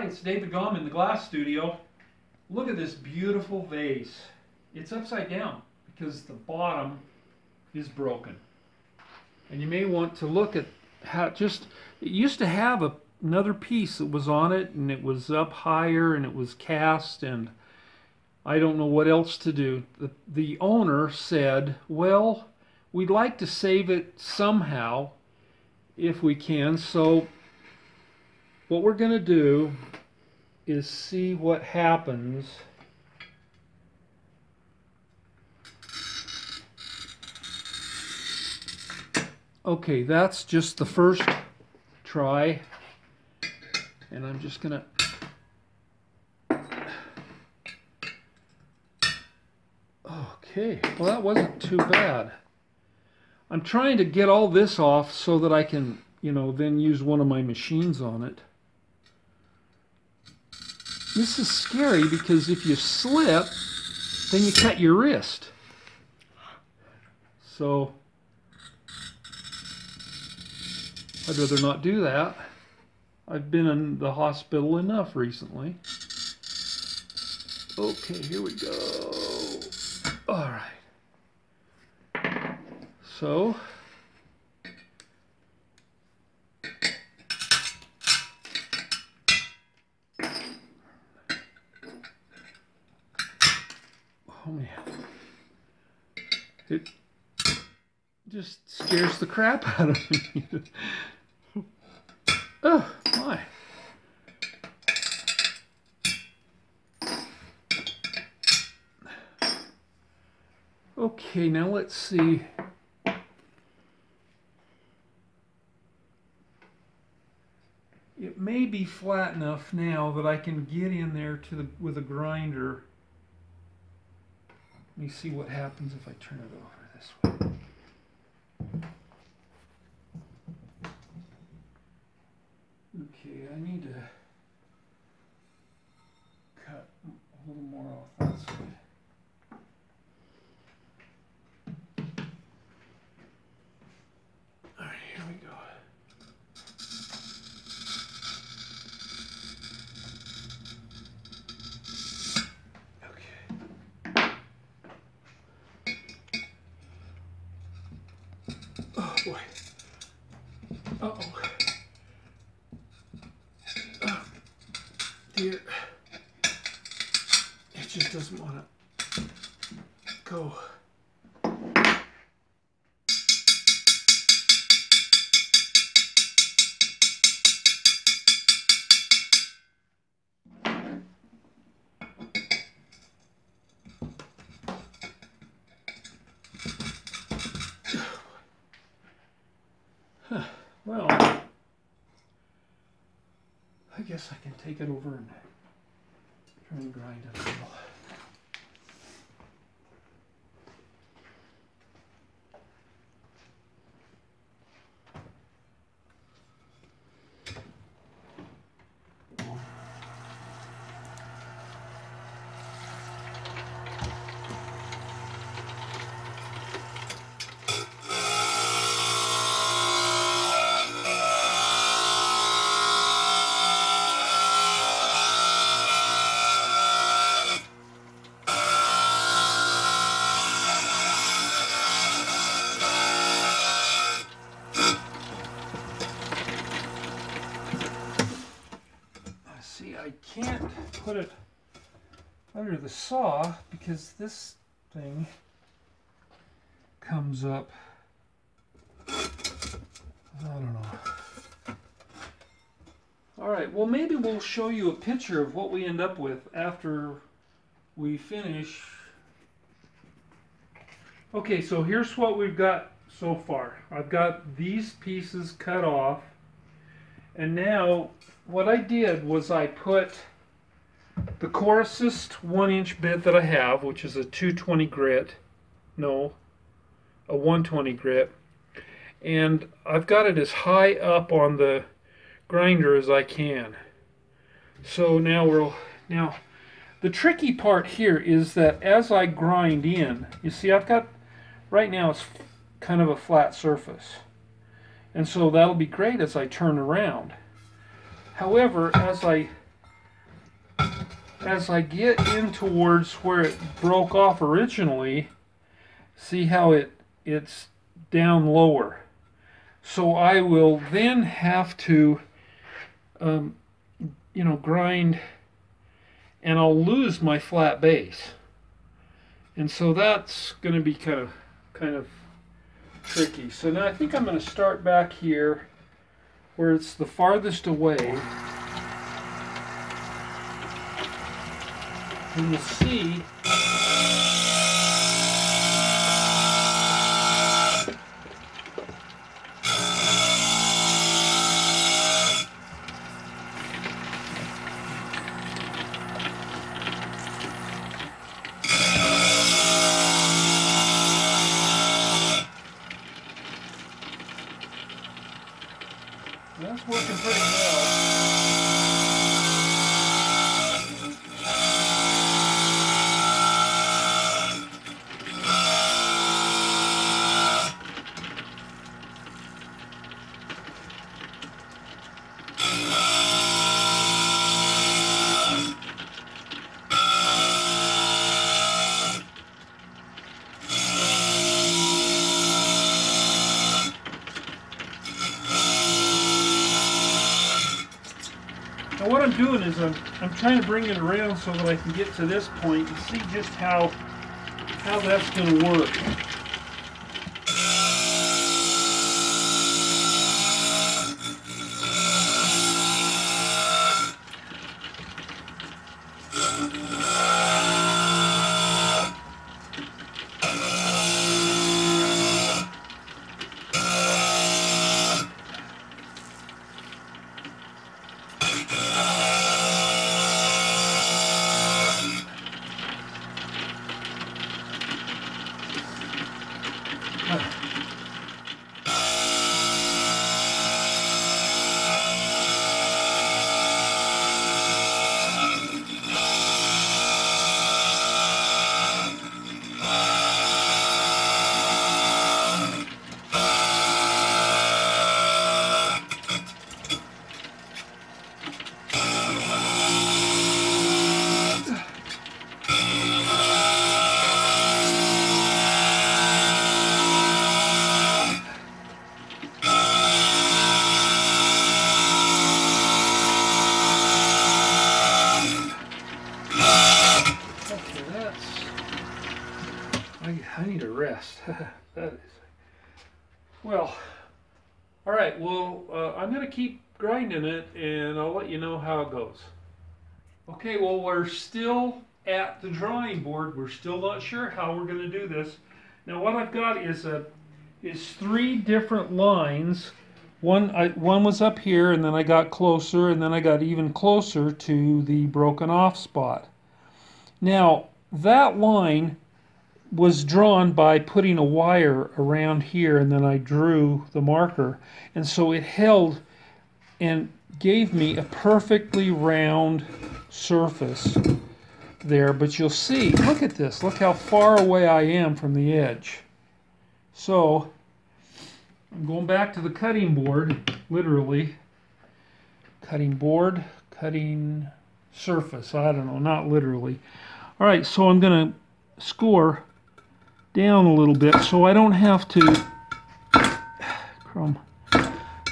it's David Gomm in the glass studio. Look at this beautiful vase. It's upside down because the bottom is broken. And you may want to look at how it used to have another piece that was on it, and it was up higher and it was cast, and I don't know what else to do. The owner said, well, we'd like to save it somehow if we can, so what we're going to do is see what happens. Okay, that's just the first try, and I'm just going to... Okay, well that wasn't too bad. I'm trying to get all this off so that I can, then use one of my machines on it. This is scary because if you slip, then you cut your wrist. So I'd rather not do that. I've been in the hospital enough recently. Okay, here we go. All right. So oh man, it just scares the crap out of me. Oh my. Okay, now let's see. It may be flat enough now that I can get in there with a grinder. Let me see what happens if I turn it over this way. Okay, I need to cut a little more off that side. All right, here we go. Oh boy. Uh-oh. Oh, dear. It just doesn't want to go. Well, I guess I can take it over and try and grind it a little. I can't put it under the saw because this thing comes up. I don't know. All right, well maybe we'll show you a picture of what we end up with after we finish. Okay, so here's what we've got so far. I've got these pieces cut off, and now what I did was I put the coarsest 1-inch bit that I have, which is a 220 grit, no, a 120 grit, and I've got it as high up on the grinder as I can. So now the tricky part here is that as I grind in, you see I've got, right now it's kind of a flat surface, and so that'll be great as I turn around. However, as I as I get in towards where it broke off originally, see how it's down lower. So I will then have to, grind, and I'll lose my flat base. And so that's going to be kind of tricky. So now I think I'm going to start back here where it's the farthest away. And you'll see that's working pretty well. Now what I'm doing is I'm trying to bring it around so that I can get to this point and see just how that's going to work. I need a rest. That is. Well, all right. Well, I'm going to keep grinding it, and I'll let you know how it goes. Okay. Well, we're still at the drawing board. We're still not sure how we're going to do this. Now, what I've got is three different lines. One was up here, and then I got closer, and then I got even closer to the broken off spot. Now, that line was drawn by putting a wire around here, and then I drew the marker, and so it held and gave me a perfectly round surface there. But you'll see, look at this, look how far away I am from the edge. So I'm going back to the cutting board, literally cutting board, cutting surface, I don't know, not literally. All right, so I'm going to score down a little bit so I don't have to, crumb,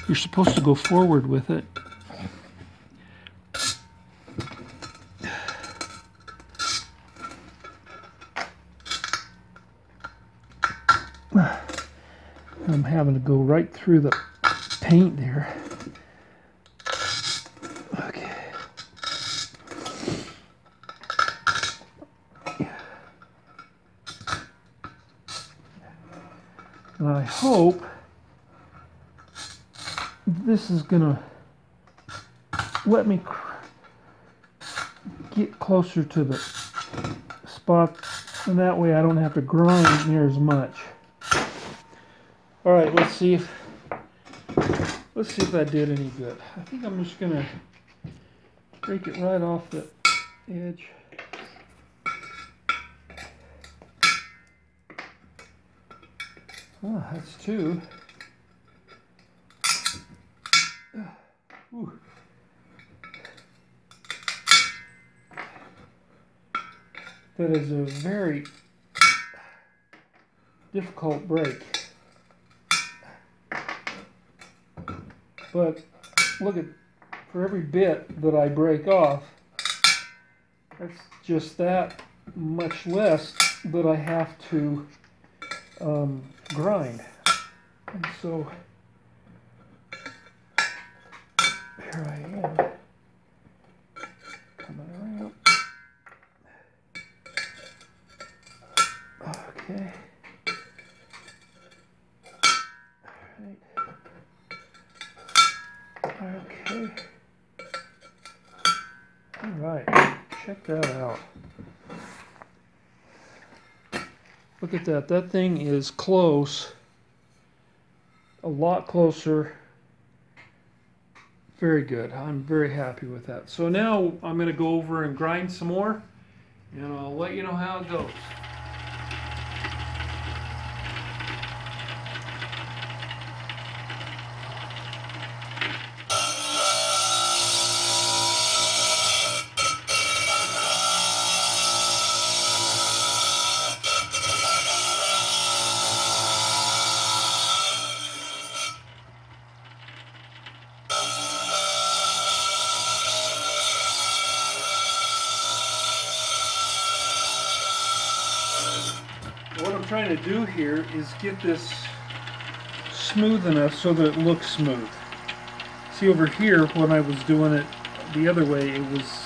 you're supposed to go forward with it. I'm having to go right through the paint there. Okay. And I hope this is gonna let me get closer to the spot, and that way I don't have to grind near as much. All right, let's see if that did any good. I think I'm just gonna break it right off the edge. Oh, that's two. Ooh. that is a very difficult break. But look at, for every bit that I break off, that's just that much less that I have to grind. And so here I am, coming around. Okay. Okay. All right. Check that out. Look at that. That thing is close. A lot closer. Very good. I'm very happy with that. So now I'm going to go over and grind some more, and I'll let you know how it goes. What I'm trying to do here is get this smooth enough so that it looks smooth. See, over here, when I was doing it the other way, it was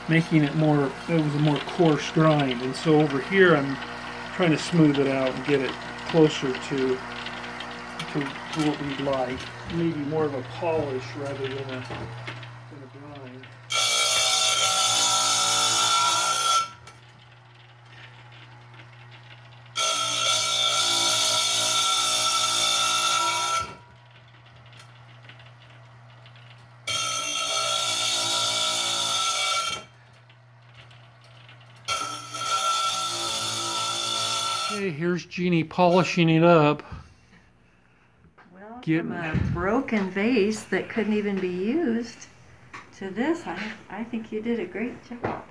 making it more, it was a more coarse grind. And so over here, I'm trying to smooth it out and get it closer to what we'd like. Maybe more of a polish rather than a grind. Okay, here's Jeannie polishing it up. Well, from a broken vase that couldn't even be used to this, I think you did a great job.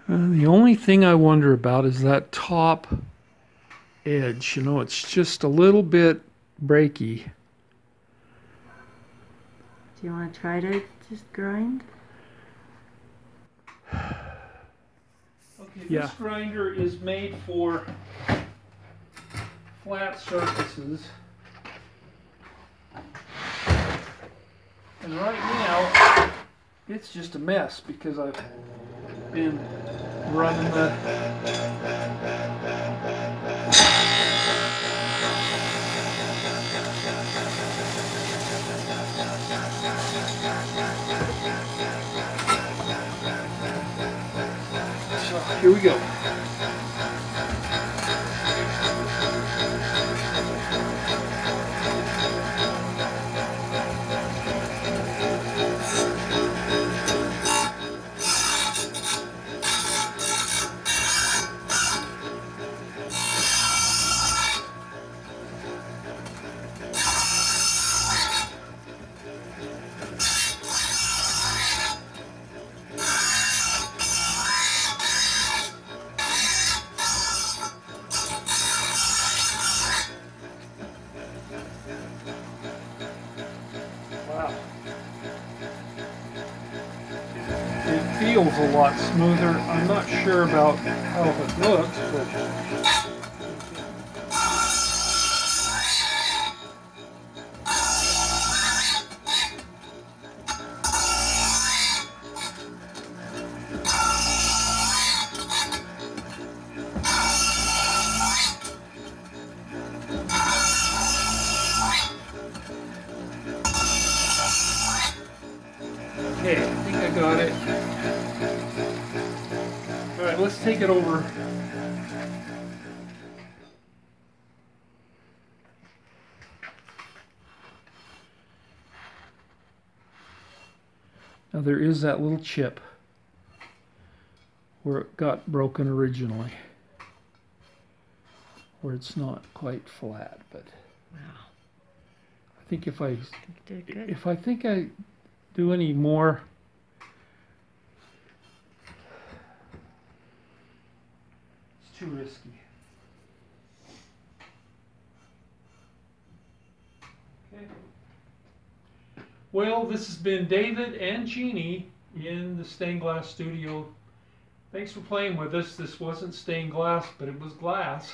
The only thing I wonder about is that top edge. You know, it's just a little bit breaky. Do you want to try to just grind? Okay, this grinder is made for flat surfaces. And right now, it's just a mess because I've been running the here we go. Wow. It feels a lot smoother. I'm not sure about how it looks, but okay, I think I got it. Alright, let's take it over. Now there is that little chip where it got broken originally, where it's not quite flat, but Wow. I think if I You did good. do any more too risky. Okay. Well, this has been David and Jeannie in the stained glass studio. Thanks for playing with us. This wasn't stained glass, but it was glass.